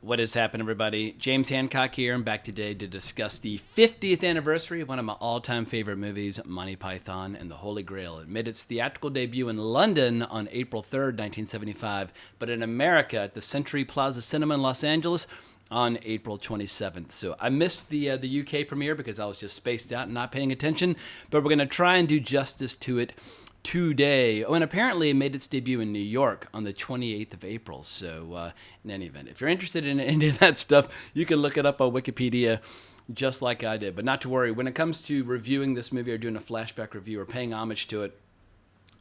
What is happening, everybody? James Hancock here. I'm back today to discuss the 50th anniversary of one of my all-time favorite movies, Monty Python and the Holy Grail. It made its theatrical debut in London on April 3rd, 1975, but in America at the Century Plaza Cinema in Los Angeles on April 27th. So I missed the UK premiere because I was just spaced out and not paying attention, but we're going to try and do justice to it today. Oh, and apparently it made its debut in New York on the 28th of April. So in any event, if you're interested in any of that stuff, you can look it up on Wikipedia just like I did. But not to worry, when it comes to reviewing this movie or doing a flashback review or paying homage to it,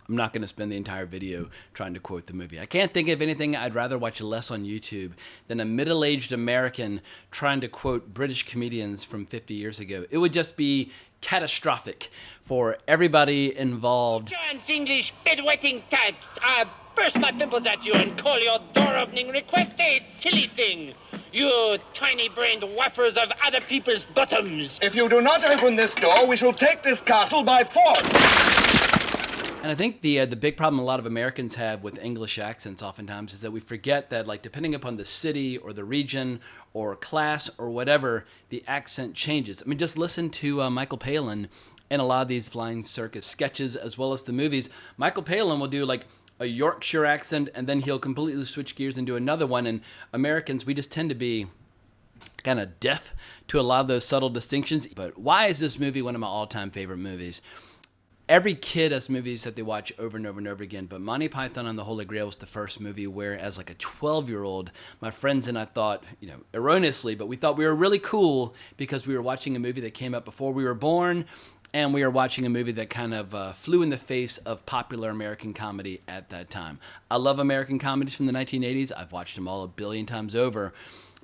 I'm not going to spend the entire video trying to quote the movie. I can't think of anything I'd rather watch less on YouTube than a middle-aged American trying to quote British comedians from 50 years ago. It would just be catastrophic for everybody involved. John's English bedwetting types. I burst my pimples at you and call your door-opening request a silly thing. You tiny-brained whappers of other people's bottoms. If you do not open this door, we shall take this castle by force. And I think the big problem a lot of Americans have with English accents oftentimes is that we forget that, like, depending upon the city or the region or class or whatever, the accent changes. I mean, just listen to Michael Palin in a lot of these Flying Circus sketches as well as the movies. Michael Palin will do like a Yorkshire accent and then he'll completely switch gears and do another one. And Americans, we just tend to be kind of deaf to a lot of those subtle distinctions. But why is this movie one of my all-time favorite movies? Every kid has movies that they watch over and over and over again, but Monty Python and the Holy Grail was the first movie where, as like a 12-year-old, my friends and I thought, erroneously, but we thought we were really cool because we were watching a movie that came out before we were born, and we were watching a movie that kind of flew in the face of popular American comedy at that time. I love American comedies from the 1980s. I've watched them all a billion times over.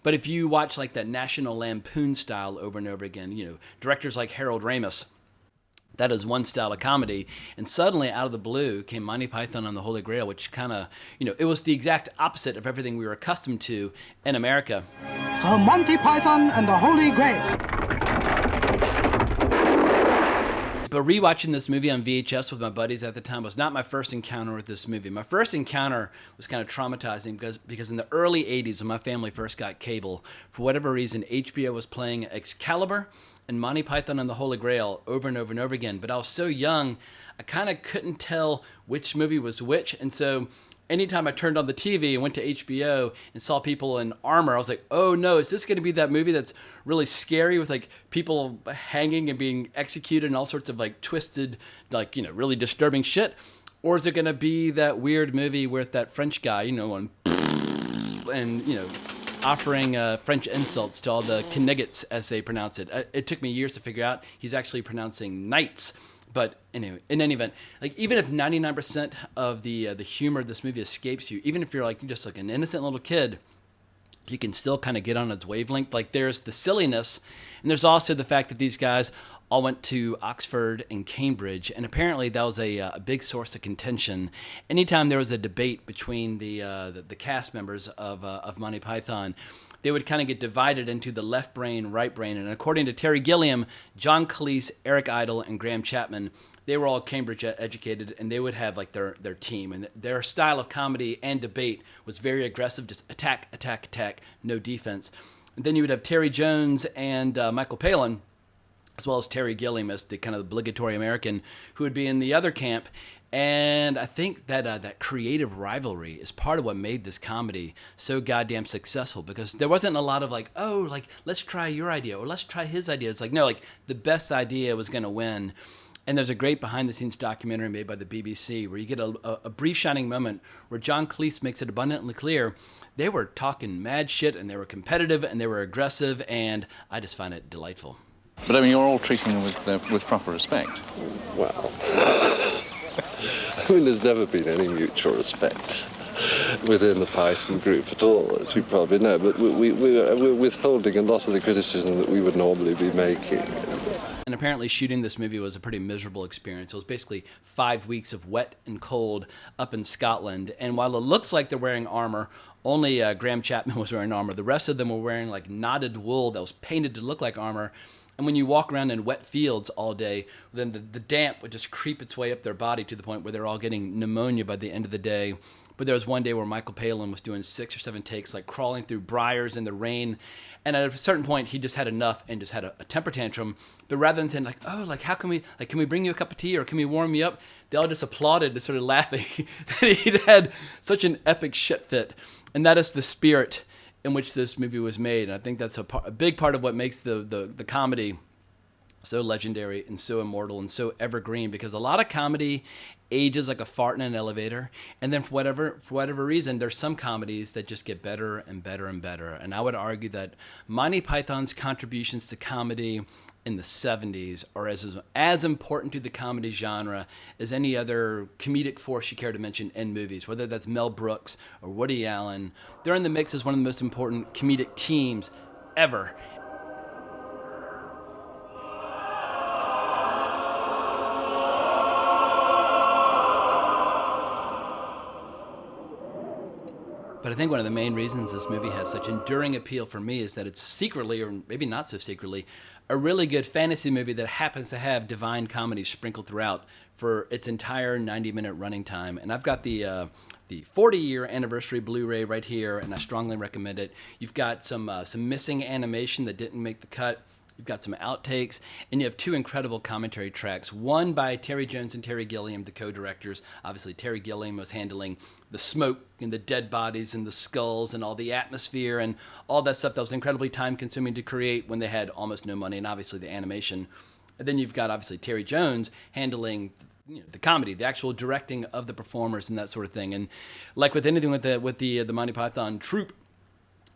But if you watch like that National Lampoon style over and over again, directors like Harold Ramis, that is one style of comedy. And suddenly, out of the blue, came Monty Python and the Holy Grail, which kind of, it was the exact opposite of everything we were accustomed to in America. Monty Python and the Holy Grail. But rewatching this movie on VHS with my buddies at the time was not my first encounter with this movie. My first encounter was kind of traumatizing because in the early 80s, when my family first got cable, for whatever reason, HBO was playing Excalibur and Monty Python and the Holy Grail over and over and over again. But I was so young, I kind of couldn't tell which movie was which. And so anytime I turned on the TV and went to HBO and saw people in armor, I was like, oh no, is this going to be that movie that's really scary with like people hanging and being executed and all sorts of like twisted, like, really disturbing shit? Or is it going to be that weird movie with that French guy, and offering French insults to all the Kniggets, as they pronounce it. It took me years to figure out he's actually pronouncing knights. But anyway, in any event, like even if 99% of the humor of this movie escapes you, even if you're like just like an innocent little kid, you can still kind of get on its wavelength. Like there's the silliness, and there's also the fact that these guys all went to Oxford and Cambridge, and apparently that was a big source of contention. Anytime there was a debate between the cast members of Monty Python, they would kind of get divided into the left brain, right brain. And according to Terry Gilliam, John Cleese, Eric Idle, and Graham Chapman, they were all Cambridge educated, and they would have like their team. And their style of comedy and debate was very aggressive, just attack, attack, attack, no defense. And then you would have Terry Jones and Michael Palin, as well as Terry Gilliam as the kind of obligatory American who would be in the other camp. And I think that that creative rivalry is part of what made this comedy so goddamn successful, because there wasn't a lot of like, oh, like, let's try your idea or let's try his idea. It's like, no, like the best idea was going to win. And there's a great behind-the-scenes documentary made by the BBC where you get a brief shining moment where John Cleese makes it abundantly clear they were talking mad shit and they were competitive and they were aggressive, and I just find it delightful. But I mean, you're all treating them with proper respect. Well, I mean, there's never been any mutual respect within the Python group at all, as you probably know. But we're withholding a lot of the criticism that we would normally be making. And apparently shooting this movie was a pretty miserable experience. It was basically 5 weeks of wet and cold up in Scotland. And while it looks like they're wearing armor, only Graham Chapman was wearing armor. The rest of them were wearing like knotted wool that was painted to look like armor. And when you walk around in wet fields all day, then the damp would just creep its way up their body to the point where they're all getting pneumonia by the end of the day. But there was one day where Michael Palin was doing 6 or 7 takes, like crawling through briars in the rain. And at a certain point, he just had enough and just had a temper tantrum. But rather than saying like, oh, like how can we bring you a cup of tea or can we warm you up? They all just applauded and started laughing that he'd had such an epic shit fit. And that is the spirit in which this movie was made. And I think that's a big part of what makes the comedy so legendary and so immortal and so evergreen, because a lot of comedy ages like a fart in an elevator, and then for whatever reason, there's some comedies that just get better and better and better. And I would argue that Monty Python's contributions to comedy in the 70s are as important to the comedy genre as any other comedic force you care to mention in movies, whether that's Mel Brooks or Woody Allen. They're in the mix as one of the most important comedic teams ever. But I think one of the main reasons this movie has such enduring appeal for me is that it's secretly, or maybe not so secretly, a really good fantasy movie that happens to have divine comedy sprinkled throughout for its entire 90-minute running time. And I've got the 40-year anniversary Blu-ray right here, and I strongly recommend it. You've got some missing animation that didn't make the cut. You've got some outtakes, and you have 2 incredible commentary tracks, one by Terry Jones and Terry Gilliam, the co-directors. Obviously, Terry Gilliam was handling the smoke and the dead bodies and the skulls and all the atmosphere and all that stuff that was incredibly time-consuming to create when they had almost no money, and obviously the animation. And then you've got, obviously, Terry Jones handling the comedy, the actual directing of the performers and that sort of thing. And like with anything with the Monty Python troupe,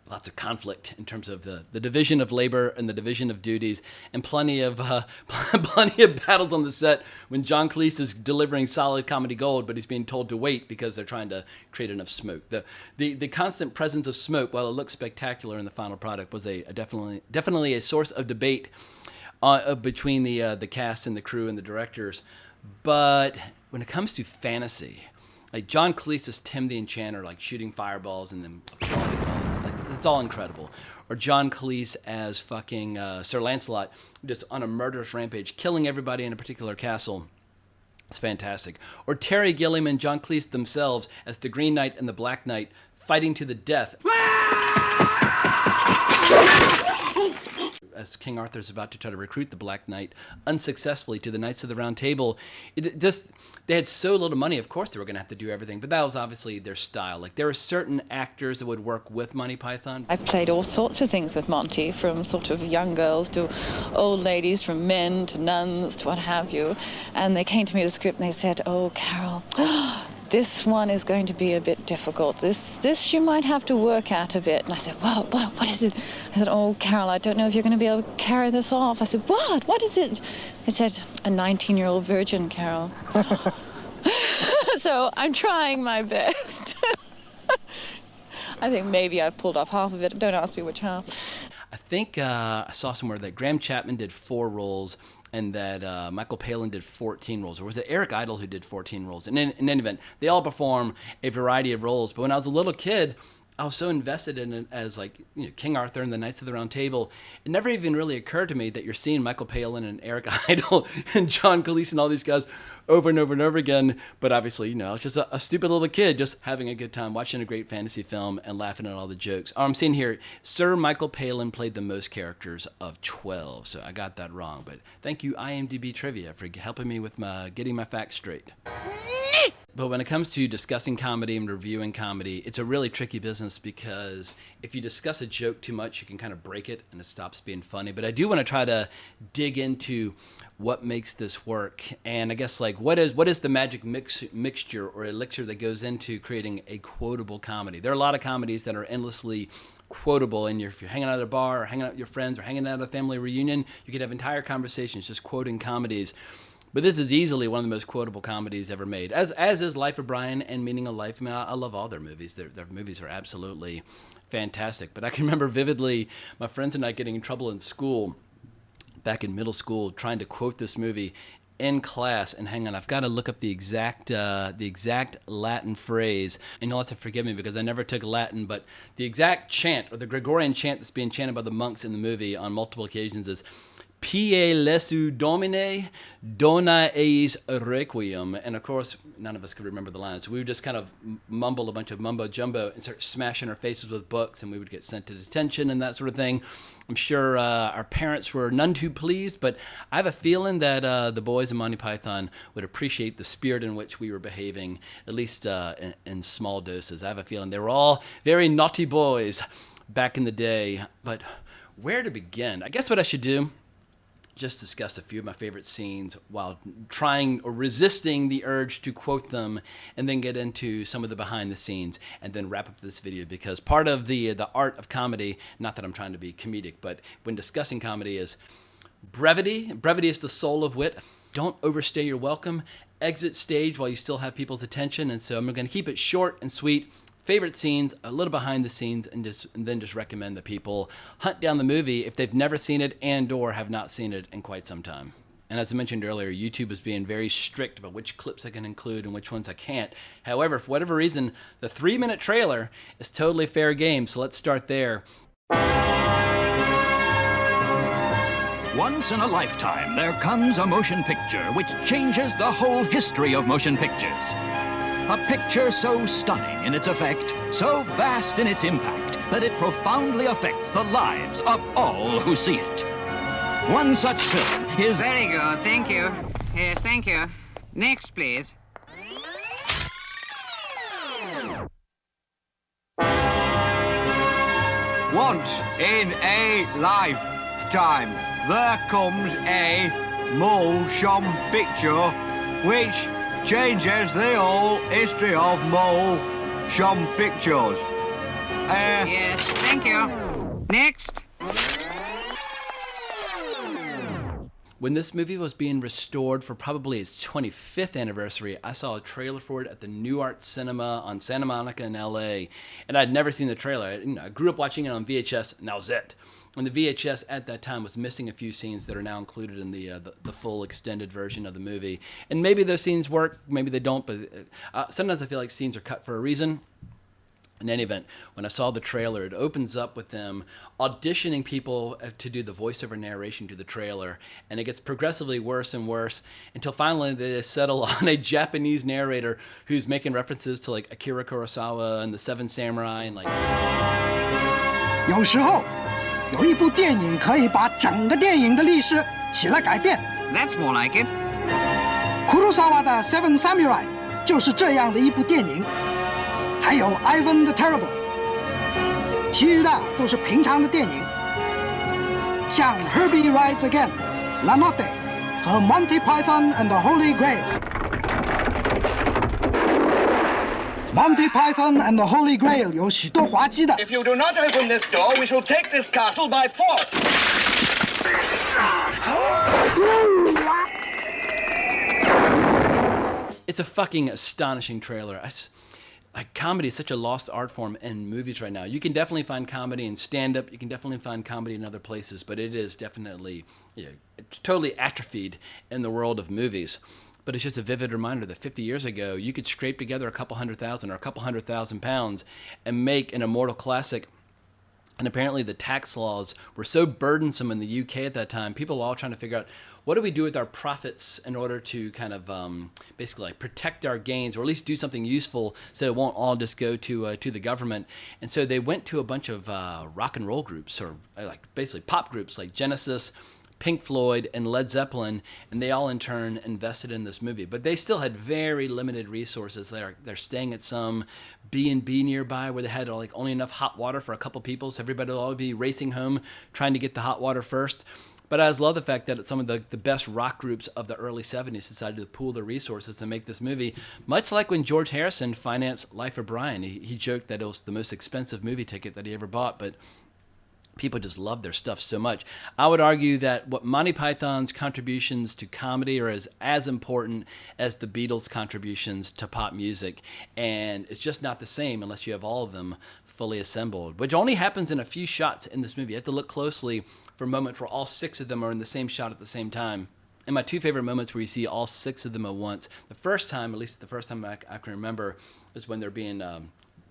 lots of conflict in terms of the division of labor and the division of duties, and plenty of battles on the set when John Cleese is delivering solid comedy gold, but he's being told to wait because they're trying to create enough smoke. The constant presence of smoke, while it looks spectacular in the final product, was definitely a source of debate between the cast and the crew and the directors. But when it comes to fantasy, like John Cleese as Tim the Enchanter, like shooting fireballs and then applauding all this, like, it's all incredible. Or John Cleese as fucking Sir Lancelot, just on a murderous rampage, killing everybody in a particular castle. It's fantastic. Or Terry Gilliam and John Cleese themselves as the Green Knight and the Black Knight fighting to the death. As King Arthur's about to try to recruit the Black Knight unsuccessfully to the Knights of the Round Table, they had so little money, of course they were going to have to do everything, but that was obviously their style. Like, there are certain actors that would work with Monty Python. I've played all sorts of things with Monty, from sort of young girls to old ladies, from men to nuns to what have you, and they came to me with a script and they said, "Oh, Carol, this one is going to be a bit difficult. This you might have to work at a bit." And I said, what is it? I said, "Oh, Carol, I don't know if you're going to be able to carry this off." I said, "What? What is it?" They said, "A 19-year-old virgin, Carol." So I'm trying my best. I think maybe I've pulled off half of it. Don't ask me which half. I think I saw somewhere that Graham Chapman did 4 roles and that Michael Palin did 14 roles. Or was it Eric Idle who did 14 roles? And in any event, they all perform a variety of roles. But when I was a little kid, I was so invested in it as, like, King Arthur and the Knights of the Round Table. It never even really occurred to me that you're seeing Michael Palin and Eric Idle and John Cleese and all these guys over and over and over again. But obviously, I was just a stupid little kid just having a good time watching a great fantasy film and laughing at all the jokes. I'm seeing here, Sir Michael Palin played the most characters of 12. So I got that wrong. But thank you, IMDb Trivia, for helping me with getting my facts straight. But when it comes to discussing comedy and reviewing comedy, it's a really tricky business because if you discuss a joke too much, you can kind of break it and it stops being funny. But I do want to try to dig into what makes this work. And I guess, like, what is the magic mixture or elixir that goes into creating a quotable comedy? There are a lot of comedies that are endlessly quotable, and if you're hanging out at a bar or hanging out with your friends or hanging out at a family reunion, you could have entire conversations just quoting comedies. But this is easily one of the most quotable comedies ever made, as is Life of Brian and Meaning of Life. I mean, I love all their movies. Their movies are absolutely fantastic. But I can remember vividly my friends and I getting in trouble in school, back in middle school, trying to quote this movie in class. And hang on, I've got to look up the exact Latin phrase. And you'll have to forgive me because I never took Latin, but the exact chant, or the Gregorian chant that's being chanted by the monks in the movie on multiple occasions, is Pie lesu domine, dona eis requiem. And of course, none of us could remember the lines. We would just kind of mumble a bunch of mumbo jumbo and start smashing our faces with books, and we would get sent to detention and that sort of thing. I'm sure our parents were none too pleased, but I have a feeling that the boys in Monty Python would appreciate the spirit in which we were behaving, at least in small doses. I have a feeling they were all very naughty boys back in the day. But where to begin? I guess what I should do, just discuss a few of my favorite scenes while trying or resisting the urge to quote them, and then get into some of the behind the scenes, and then wrap up this video, because part of the art of comedy, not that I'm trying to be comedic, but when discussing comedy, is brevity. Brevity is the soul of wit. Don't overstay your welcome. Exit stage while you still have people's attention. And so I'm going to keep it short and sweet. Favorite scenes, a little behind the scenes, and then just recommend that people hunt down the movie if they've never seen it and or have not seen it in quite some time. And as I mentioned earlier, YouTube is being very strict about which clips I can include and which ones I can't. However, for whatever reason, the 3-minute trailer is totally fair game, so let's start there. Once in a lifetime, there comes a motion picture which changes the whole history of motion pictures. A picture so stunning in its effect, so vast in its impact, that it profoundly affects the lives of all who see it. One such film is... Very good, thank you. Yes, thank you. Next, please. Once in a lifetime, there comes a motion picture which changes the whole history of motion pictures. Yes, thank you. Next. When this movie was being restored for probably its 25th anniversary, I saw a trailer for it at the New Art Cinema on Santa Monica in LA, and I'd never seen the trailer. I grew up watching it on VHS, and that was it. And the VHS at that time was missing a few scenes that are now included in the full extended version of the movie. And maybe those scenes work, maybe they don't, but sometimes I feel like scenes are cut for a reason. In any event, when I saw the trailer, it opens up with them auditioning people to do the voiceover narration to the trailer, and it gets progressively worse and worse until finally they settle on a Japanese narrator who's making references to like Akira Kurosawa and the Seven Samurai and like. 有时候，有一部电影可以把整个电影的历史起来改变。 That's more like it. Kurosawa 的《Seven Samurai》就是这样的一部电影，还有《Ivan the Terrible》，其余的都是平常的电影，像《Herbie Rides Again》、《La Notte》和《Monty Python and the Holy Grail》。Monty Python and the Holy Grail 有许多滑稽的。 If you do not open this door, we shall take this castle by force. It's a fucking astonishing trailer. Like comedy is such a lost art form in movies right now. You can definitely find comedy in stand-up. You can definitely find comedy in other places, but it is definitely it's totally atrophied in the world of movies. But it's just a vivid reminder that 50 years ago, you could scrape together a couple $100,000 or a couple £100,000 and make an immortal classic. And apparently the tax laws were so burdensome in the UK at that time, people were all trying to figure out, what do we do with our profits in order to kind of basically like protect our gains, or at least do something useful so it won't all just go to the government. And so they went to a bunch of rock and roll groups, or like basically pop groups like Genesis, Pink Floyd, and Led Zeppelin, and they all in turn invested in this movie. But they still had very limited resources. They're staying at some B&B nearby where they had like only enough hot water for a couple people, so everybody will all be racing home trying to get the hot water first. But I just love the fact that some of the best rock groups of the early 70s decided to pool their resources to make this movie, much like when George Harrison financed Life of Brian. He joked that it was the most expensive movie ticket that he ever bought, but people just love their stuff so much. I would argue that what Monty Python's contributions to comedy are as important as the Beatles' contributions to pop music, and it's just not the same unless you have all of them fully assembled, which only happens in a few shots in this movie. You have to look closely for moments where all 6 of them are in the same shot at the same time. And my 2 favorite moments where you see all 6 of them at once, the first time, at least the first time I can remember, is when they're being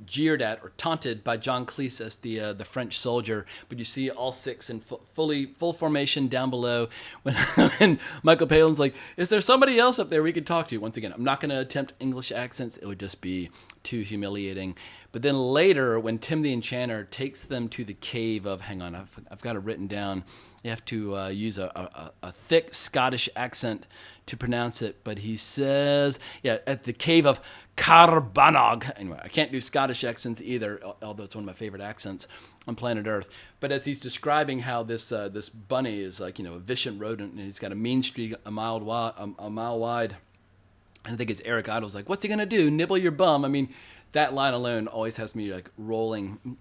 jeered at or taunted by John Cleese as the French soldier. But you see all six in full formation down below when, when Michael Palin's like, is there somebody else up there we could talk to? Once again, I'm not going to attempt English accents. It would just be too humiliating. But then later, when Tim the Enchanter takes them to the cave of, hang on, I've got it written down. You have to use a thick Scottish accent to pronounce it. But he says, at the cave of Carbanog. Anyway, I can't do Scottish accents either, although it's one of my favorite accents on planet Earth. But as he's describing how this bunny is like, a vicious rodent, and he's got a mean streak a mile wide. And I think it's Eric Idle's like, what's he going to do? Nibble your bum? I mean, that line alone always has me like rolling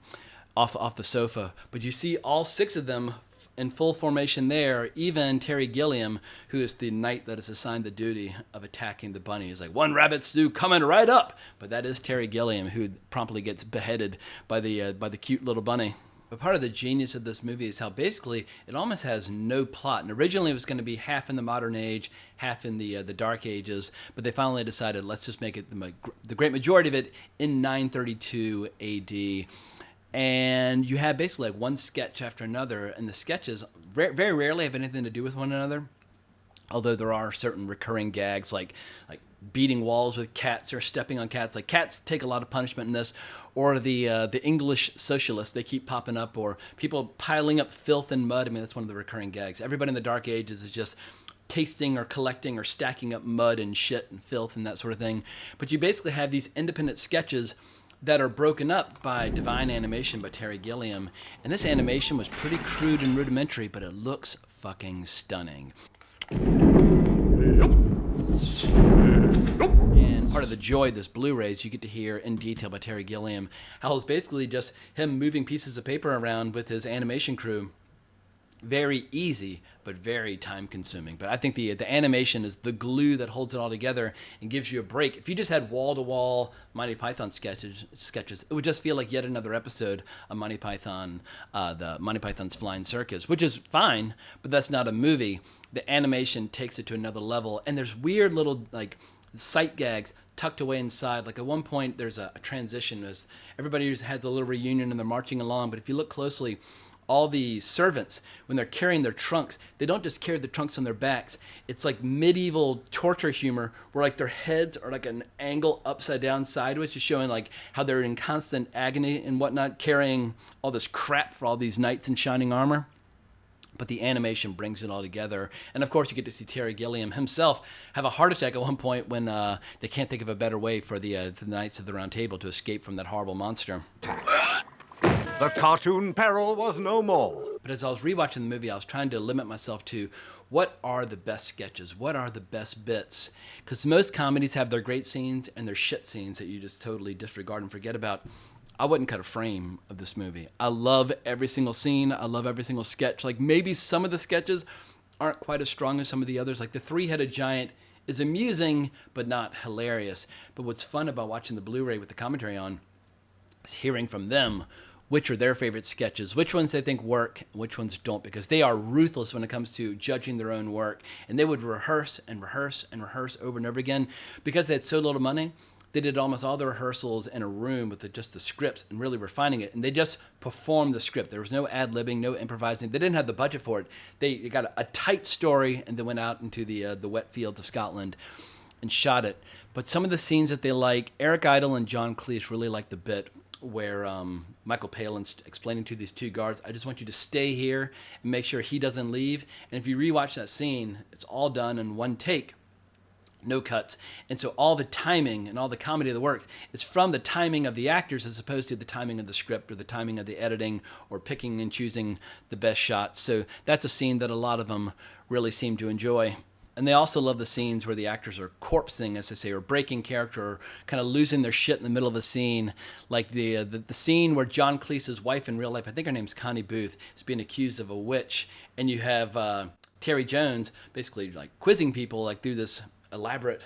off the sofa. But you see all six of them in full formation there. Even Terry Gilliam, who is the knight that is assigned the duty of attacking the bunny, is like, one rabbit stew coming right up. But that is Terry Gilliam, who promptly gets beheaded by the cute little bunny. But part of the genius of this movie is how basically it almost has no plot. And originally it was going to be half in the modern age, half in the Dark Ages. But they finally decided, let's just make it the great majority of it in 932 AD. And you have basically like one sketch after another. And the sketches very rarely have anything to do with one another. Although there are certain recurring gags like beating walls with cats or stepping on cats. Like cats take a lot of punishment in this. Or the English socialists, they keep popping up. Or people piling up filth and mud. I mean, that's one of the recurring gags. Everybody in the Dark Ages is just tasting or collecting or stacking up mud and shit and filth and that sort of thing. But you basically have these independent sketches that are broken up by divine animation by Terry Gilliam. And this animation was pretty crude and rudimentary, but it looks fucking stunning. And part of the joy of this Blu-ray is you get to hear in detail by Terry Gilliam how it's basically just him moving pieces of paper around with his animation crew. Very easy, but very time-consuming. But I think the animation is the glue that holds it all together and gives you a break. If you just had wall-to-wall Monty Python sketches, it would just feel like yet another episode of Monty Python, the Monty Python's Flying Circus, which is fine, but that's not a movie. The animation takes it to another level, and there's weird little like sight gags tucked away inside. Like at one point, there's a transition as everybody has a little reunion and they're marching along. But if you look closely, all the servants, when they're carrying their trunks, they don't just carry the trunks on their backs. It's like medieval torture humor where like their heads are like an angle upside down sideways, just showing like how they're in constant agony and whatnot, carrying all this crap for all these knights in shining armor. But the animation brings it all together. And of course, you get to see Terry Gilliam himself have a heart attack at one point when they can't think of a better way for the Knights of the Round Table to escape from that horrible monster. The cartoon peril was no more. But as I was rewatching the movie, I was trying to limit myself to what are the best sketches? What are the best bits? Because most comedies have their great scenes and their shit scenes that you just totally disregard and forget about. I wouldn't cut a frame of this movie. I love every single scene. I love every single sketch. Like maybe some of the sketches aren't quite as strong as some of the others. Like the three-headed giant is amusing, but not hilarious. But what's fun about watching the Blu-ray with the commentary on is hearing from them which are their favorite sketches, which ones they think work, which ones don't, because they are ruthless when it comes to judging their own work. And they would rehearse and rehearse and rehearse over and over again. Because they had so little money, they did almost all the rehearsals in a room with just the scripts and really refining it. And they just performed the script. There was no ad-libbing, no improvising. They didn't have the budget for it. They got a tight story and then went out into the wet fields of Scotland and shot it. But some of the scenes that they like, Eric Idle and John Cleese really like the bit where Michael Palin's explaining to these two guards, I just want you to stay here and make sure he doesn't leave. And if you rewatch that scene, it's all done in one take. No cuts. And so all the timing and all the comedy of the works is from the timing of the actors as opposed to the timing of the script or the timing of the editing or picking and choosing the best shots. So that's a scene that a lot of them really seem to enjoy. And they also love the scenes where the actors are corpsing, as they say, or breaking character, or kind of losing their shit in the middle of a scene. Like the scene where John Cleese's wife in real life, I think her name's Connie Booth, is being accused of a witch. And you have Terry Jones basically like quizzing people like through this elaborate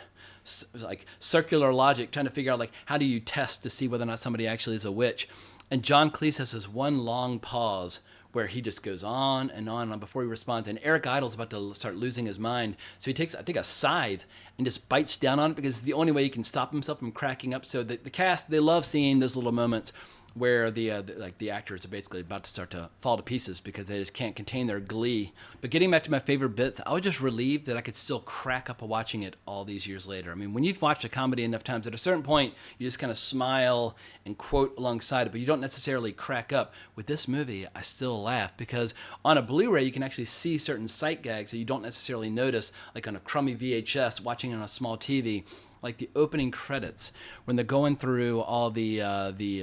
like circular logic, trying to figure out like how do you test to see whether or not somebody actually is a witch. And John Cleese has this one long pause where he just goes on and on before he responds. And Eric Idle's about to start losing his mind. So he takes, I think, a scythe and just bites down on it because it's the only way he can stop himself from cracking up. So the cast, they love seeing those little moments where the actors are basically about to start to fall to pieces because they just can't contain their glee. But getting back to my favorite bits, I was just relieved that I could still crack up watching it all these years later. I mean, when you've watched a comedy enough times, at a certain point, you just kind of smile and quote alongside it, but you don't necessarily crack up. With this movie, I still laugh because on a Blu-ray, you can actually see certain sight gags that you don't necessarily notice, like on a crummy VHS, watching on a small TV. Like the opening credits when they're going through all the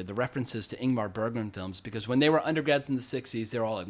references to Ingmar Bergman films, because when they were undergrads in the 60s, they were all like,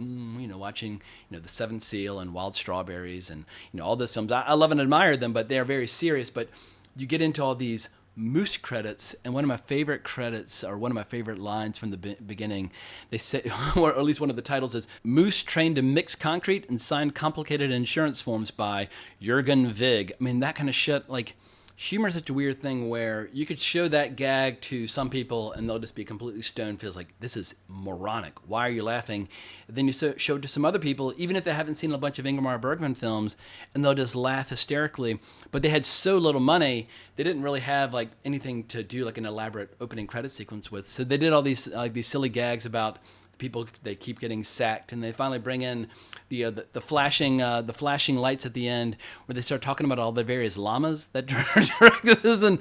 watching, The Seventh Seal and Wild Strawberries and, all those films. I love and admire them, but they are very serious. But you get into all these Moose credits, and one of my favorite credits, or one of my favorite lines from the beginning, they say, or at least one of the titles is, Moose trained to mix concrete and signed complicated insurance forms by Jürgen Vig. I mean, that kind of shit, like, humor is such a weird thing where you could show that gag to some people and they'll just be completely stoned, feels like, this is moronic. Why are you laughing? And then you show it to some other people, even if they haven't seen a bunch of Ingmar Bergman films, and they'll just laugh hysterically. But they had so little money, they didn't really have like anything to do like an elaborate opening credit sequence with. So they did all these silly gags about people, they keep getting sacked, and they finally bring in the flashing lights at the end, where they start talking about all the various llamas that direct this. And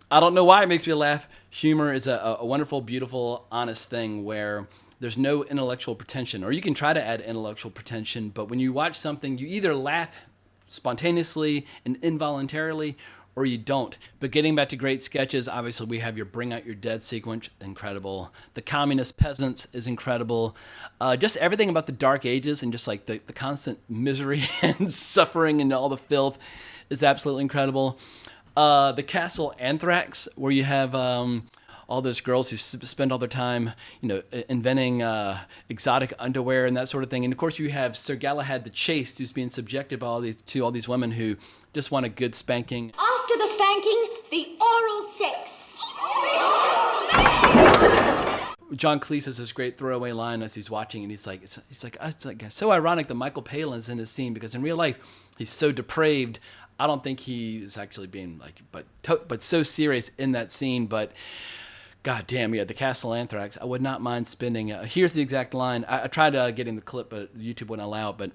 I don't know why it makes me laugh. Humor is a wonderful, beautiful, honest thing where there's no intellectual pretension, or you can try to add intellectual pretension, but when you watch something, you either laugh spontaneously and involuntarily, or you don't. But getting back to great sketches, obviously we have your Bring Out Your Dead sequence, incredible. The Communist Peasants is incredible. Just everything about the Dark Ages and just like the constant misery and suffering and all the filth is absolutely incredible. The Castle Anthrax, where you have all those girls who spend all their time, inventing exotic underwear and that sort of thing. And of course, you have Sir Galahad the Chaste, who's being subjected by all these women who just want a good spanking. After the spanking, the oral sex. John Cleese has this great throwaway line as he's watching, and he's like, it's so ironic that Michael Palin's in this scene, because in real life he's so depraved. I don't think he's actually being like, but so serious in that scene. But God damn, yeah, the Castle Anthrax. I would not mind spending. Here's the exact line. I tried getting the clip, but YouTube wouldn't allow it. But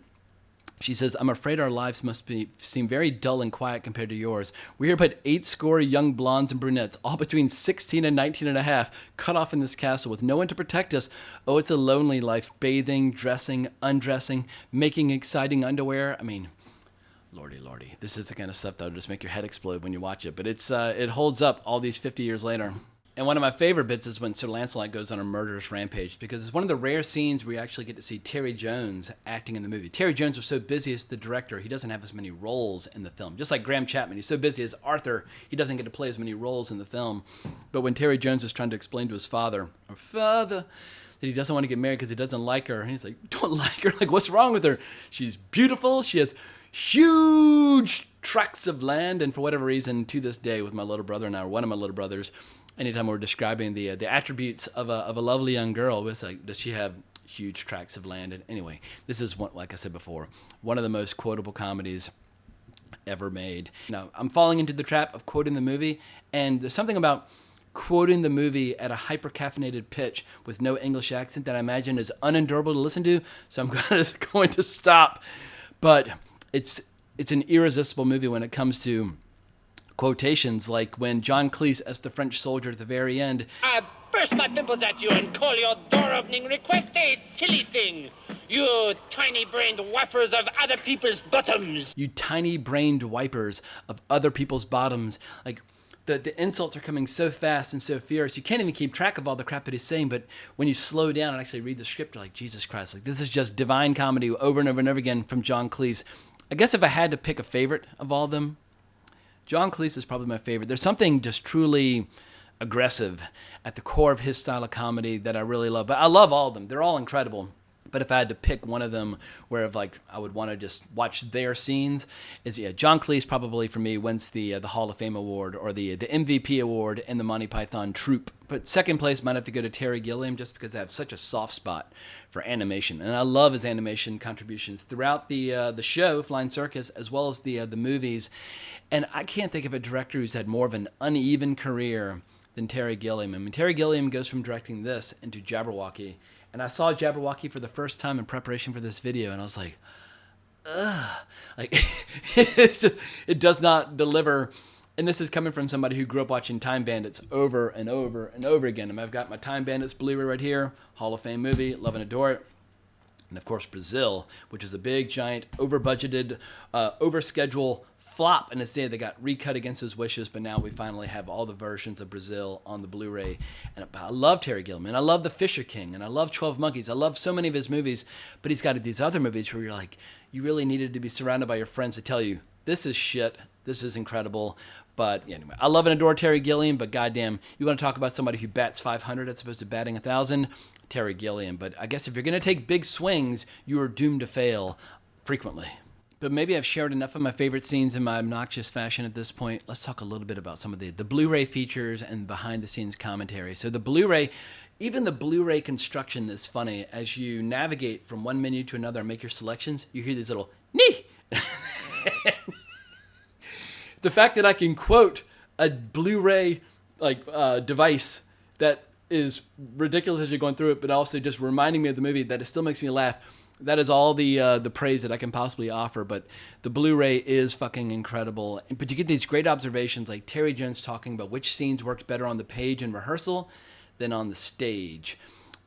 she says, "I'm afraid our lives must seem very dull and quiet compared to yours. We are but 80 young blondes and brunettes, all between 16 and 19 and a half, cut off in this castle with no one to protect us. Oh, it's a lonely life, bathing, dressing, undressing, making exciting underwear." I mean, lordy. This is the kind of stuff that will just make your head explode when you watch it. But it holds up all these 50 years later. And one of my favorite bits is when Sir Lancelot goes on a murderous rampage, because it's one of the rare scenes where you actually get to see Terry Jones acting in the movie. Terry Jones was so busy as the director, he doesn't have as many roles in the film. Just like Graham Chapman, he's so busy as Arthur, he doesn't get to play as many roles in the film. But when Terry Jones is trying to explain to his father, that he doesn't want to get married because he doesn't like her, and he's like, "Don't like her? Like, what's wrong with her? She's beautiful, she has huge tracts of land," and for whatever reason, to this day, with my little brother and I, or one of my little brothers, anytime we're describing the attributes of a lovely young girl, it's like, does she have huge tracts of land? And anyway, this is one, like I said before, one of the most quotable comedies ever made. Now, I'm falling into the trap of quoting the movie, and there's something about quoting the movie at a hyper-caffeinated pitch with no English accent that I imagine is unendurable to listen to, so I'm going to stop. But it's an irresistible movie when it comes to quotations, like when John Cleese as the French soldier at the very end, "I burst my pimples at you and call your door-opening request a silly thing. You tiny-brained wipers of other people's bottoms." You tiny-brained wipers of other people's bottoms. Like, the insults are coming so fast and so furious, you can't even keep track of all the crap that he's saying. But when you slow down and actually read the script, you're like, Jesus Christ, like, this is just divine comedy over and over and over again from John Cleese. I guess if I had to pick a favorite of all of them, John Cleese is probably my favorite. There's something just truly aggressive at the core of his style of comedy that I really love. But I love all of them. They're all incredible. But if I had to pick one of them where like I would want to just watch their scenes, is John Cleese probably for me wins the Hall of Fame award or the MVP award in the Monty Python troupe. But second place might have to go to Terry Gilliam just because I have such a soft spot for animation, and I love his animation contributions throughout the show Flying Circus as well as the movies. And I can't think of a director who's had more of an uneven career than Terry Gilliam. I mean, Terry Gilliam goes from directing this into Jabberwocky. And I saw Jabberwocky for the first time in preparation for this video, and I was like, ugh. Like, it does not deliver. And this is coming from somebody who grew up watching Time Bandits over and over and over again. And I've got my Time Bandits Blu-ray right here, Hall of Fame movie, love and adore it. And of course, Brazil, which is a big, giant, over-budgeted, over-schedule flop in its day that got recut against his wishes, but now we finally have all the versions of Brazil on the Blu-ray. And I love Terry Gilliam, and I love The Fisher King, and I love 12 Monkeys. I love so many of his movies, but he's got these other movies where you're like, you really needed to be surrounded by your friends to tell you, this is shit, this is incredible. But anyway, I love and adore Terry Gilliam, but goddamn, you want to talk about somebody who bats 500 as opposed to batting 1,000? Terry Gilliam. But I guess if you're going to take big swings, you are doomed to fail frequently. But maybe I've shared enough of my favorite scenes in my obnoxious fashion at this point. Let's talk a little bit about some of the Blu-ray features and behind-the-scenes commentary. So the Blu-ray, even the Blu-ray construction is funny. As you navigate from one menu to another and make your selections, you hear these little nee. The fact that I can quote a Blu-ray device that is ridiculous as you're going through it, but also just reminding me of the movie that it still makes me laugh. That is all the praise that I can possibly offer. But the Blu-ray is fucking incredible. But you get these great observations like Terry Jones talking about which scenes worked better on the page in rehearsal than on the stage.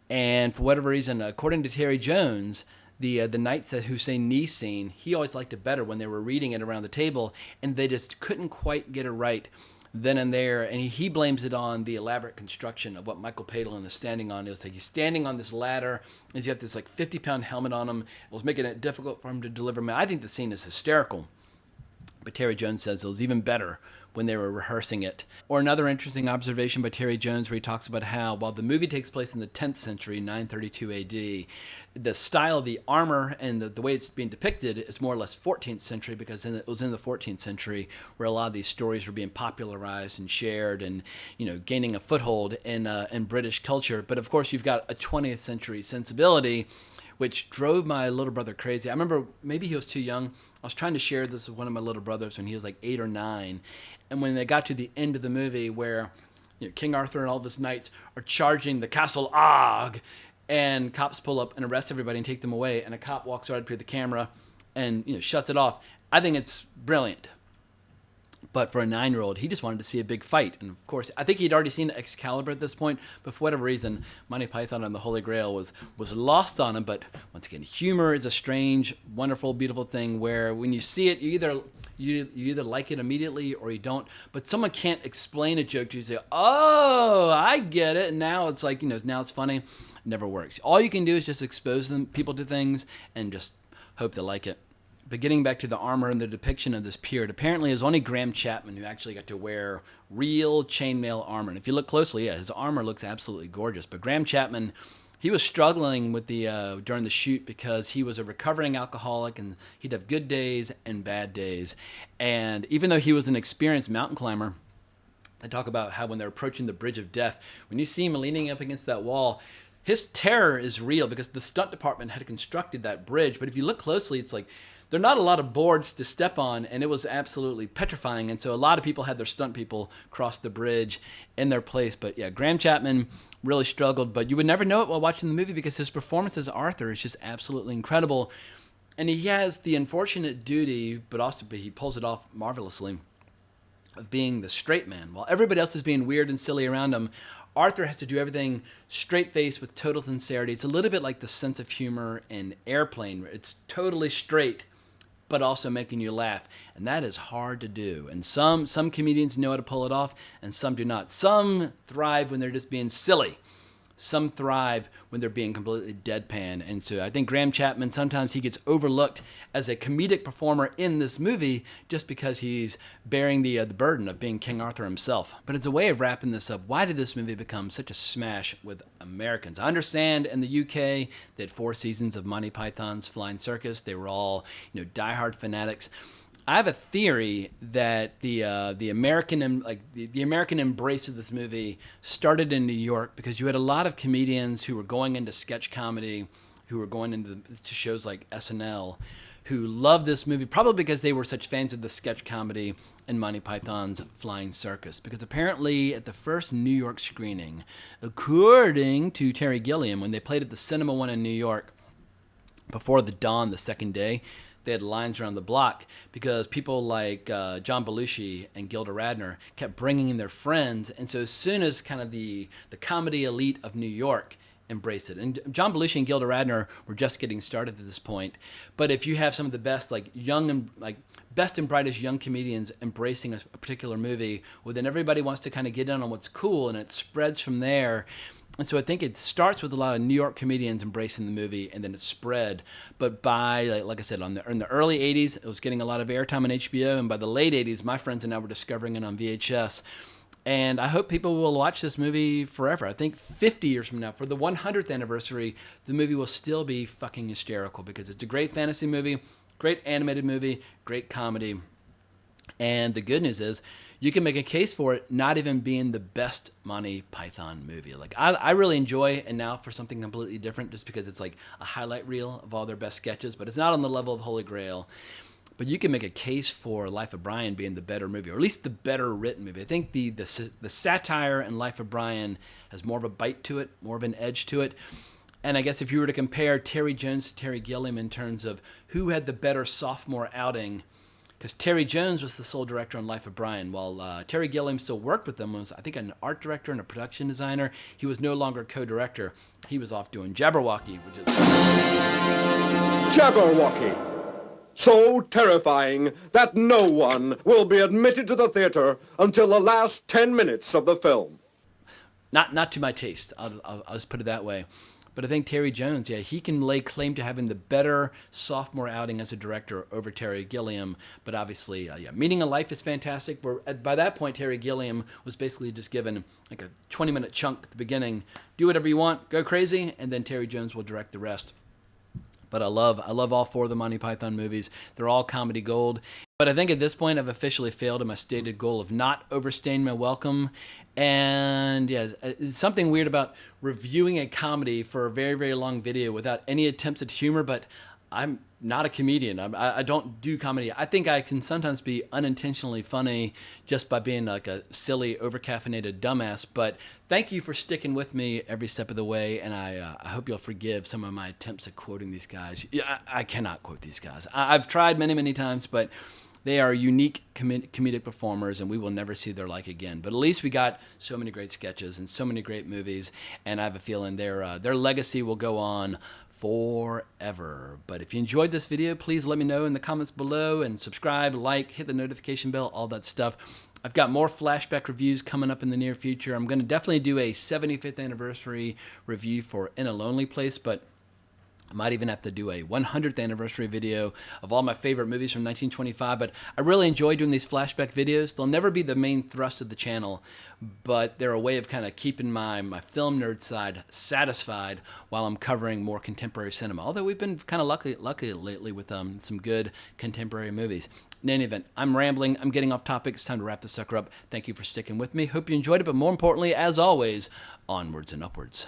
And for whatever reason, according to Terry Jones, the Knights that Hussein Nee scene, he always liked it better when they were reading it around the table, and they just couldn't quite get it right then and there. And he blames it on the elaborate construction of what Michael Palin is standing on. It's like he's standing on this ladder, and he's got this like 50-pound helmet on him. It was making it difficult for him to deliver. I think the scene is hysterical. But Terry Jones says it was even better when they were rehearsing it. Or another interesting observation by Terry Jones where he talks about how while the movie takes place in the 10th century, 932 AD, the style of the armor and the way it's being depicted is more or less 14th century because it was in the 14th century where a lot of these stories were being popularized and shared and, you know, gaining a foothold in British culture. But of course, you've got a 20th century sensibility which drove my little brother crazy. I remember maybe he was too young. I was trying to share this with one of my little brothers when he was like 8 or 9. And when they got to the end of the movie where King Arthur and all of his knights are charging the Castle Og, and cops pull up and arrest everybody and take them away, and a cop walks right up to the camera and shuts it off. I think it's brilliant. But for a 9-year-old, he just wanted to see a big fight. And of course, I think he'd already seen Excalibur at this point, but for whatever reason, Monty Python and the Holy Grail was lost on him. But once again, humor is a strange, wonderful, beautiful thing where when you see it, you either like it immediately or you don't. But someone can't explain a joke to you. Say, oh, I get it. And now it's like, now it's funny. It never works. All you can do is just expose people to things and just hope they like it. But getting back to the armor and the depiction of this period, apparently it was only Graham Chapman who actually got to wear real chainmail armor. And if you look closely, his armor looks absolutely gorgeous. But Graham Chapman, he was struggling with during the shoot because he was a recovering alcoholic and he'd have good days and bad days. And even though he was an experienced mountain climber, they talk about how when they're approaching the bridge of death, when you see him leaning up against that wall, his terror is real because the stunt department had constructed that bridge. But if you look closely, it's like there are not a lot of boards to step on, and it was absolutely petrifying. And so a lot of people had their stunt people cross the bridge in their place. But yeah, Graham Chapman really struggled, but you would never know it while watching the movie because his performance as Arthur is just absolutely incredible. And he has the unfortunate duty, but he pulls it off marvelously, of being the straight man. While everybody else is being weird and silly around him, Arthur has to do everything straight-faced with total sincerity. It's a little bit like the sense of humor in Airplane, where it's totally straight, but also making you laugh. And that is hard to do. And some comedians know how to pull it off, and some do not. Some thrive when they're just being silly. some thrive when they're being completely deadpan. And so I think Graham Chapman, sometimes he gets overlooked as a comedic performer in this movie just because he's bearing the burden of being King Arthur himself. But it's a way of wrapping this up. Why did this movie become such a smash with Americans? I understand in the UK they had 4 seasons of Monty Python's Flying Circus. They were all, diehard fanatics. I have a theory that the American the American embrace of this movie started in New York because you had a lot of comedians who were going into sketch comedy, who were going into shows like SNL, who loved this movie probably because they were such fans of the sketch comedy and Monty Python's Flying Circus. Because apparently at the first New York screening, according to Terry Gilliam, when they played at the Cinema One in New York before the dawn the second day, they had lines around the block because people like John Belushi and Gilda Radner kept bringing in their friends. And so as soon as kind of the comedy elite of New York embraced it, and John Belushi and Gilda Radner were just getting started at this point. But if you have some of the best, best and brightest young comedians embracing a particular movie, well, then everybody wants to kind of get in on what's cool, and it spreads from there. And so I think it starts with a lot of New York comedians embracing the movie, and then it spread. But by, like I said, in the early 80s, it was getting a lot of airtime on HBO, and by the late 80s, my friends and I were discovering it on VHS. And I hope people will watch this movie forever. I think 50 years from now, for the 100th anniversary, the movie will still be fucking hysterical because it's a great fantasy movie, great animated movie, great comedy. And the good news is, you can make a case for it not even being the best Monty Python movie. Like I really enjoy And Now for something completely different, just because it's like a highlight reel of all their best sketches, but it's not on the level of Holy Grail. But you can make a case for Life of Brian being the better movie, or at least the better written movie. I think the satire in Life of Brian has more of a bite to it, more of an edge to it. And I guess if you were to compare Terry Jones to Terry Gilliam in terms of who had the better sophomore outing, because Terry Jones was the sole director on Life of Brian, while Terry Gilliam still worked with them, was I think an art director and a production designer. He was no longer co-director. He was off doing Jabberwocky, which is... Jabberwocky. So terrifying that no one will be admitted to the theater until the last 10 minutes of the film. Not to my taste, I'll just put it that way. But I think Terry Jones, he can lay claim to having the better sophomore outing as a director over Terry Gilliam. But obviously, Meaning of Life is fantastic. By that point, Terry Gilliam was basically just given like a 20-minute chunk at the beginning. Do whatever you want, go crazy, and then Terry Jones will direct the rest. But I love all 4 of the Monty Python movies. They're all comedy gold. But I think at this point I've officially failed in my stated goal of not overstaying my welcome. And it's something weird about reviewing a comedy for a very, very long video without any attempts at humor, but I'm not a comedian. I don't do comedy. I think I can sometimes be unintentionally funny just by being like a silly, over-caffeinated dumbass. But thank you for sticking with me every step of the way, and I hope you'll forgive some of my attempts at quoting these guys. I cannot quote these guys. I've tried many, many times, but they are unique comedic performers, and we will never see their like again. But at least we got so many great sketches and so many great movies, and I have a feeling their legacy will go on forever. But if you enjoyed this video, please let me know in the comments below, and subscribe, like, hit the notification bell, all that stuff. I've got more flashback reviews coming up in the near future. I'm going to definitely do a 75th anniversary review for In a Lonely Place, but I might even have to do a 100th anniversary video of all my favorite movies from 1925, but I really enjoy doing these flashback videos. They'll never be the main thrust of the channel, but they're a way of kind of keeping my film nerd side satisfied while I'm covering more contemporary cinema, although we've been kind of lucky lately with some good contemporary movies. In any event, I'm rambling. I'm getting off topic. It's time to wrap this sucker up. Thank you for sticking with me. Hope you enjoyed it, but more importantly, as always, onwards and upwards.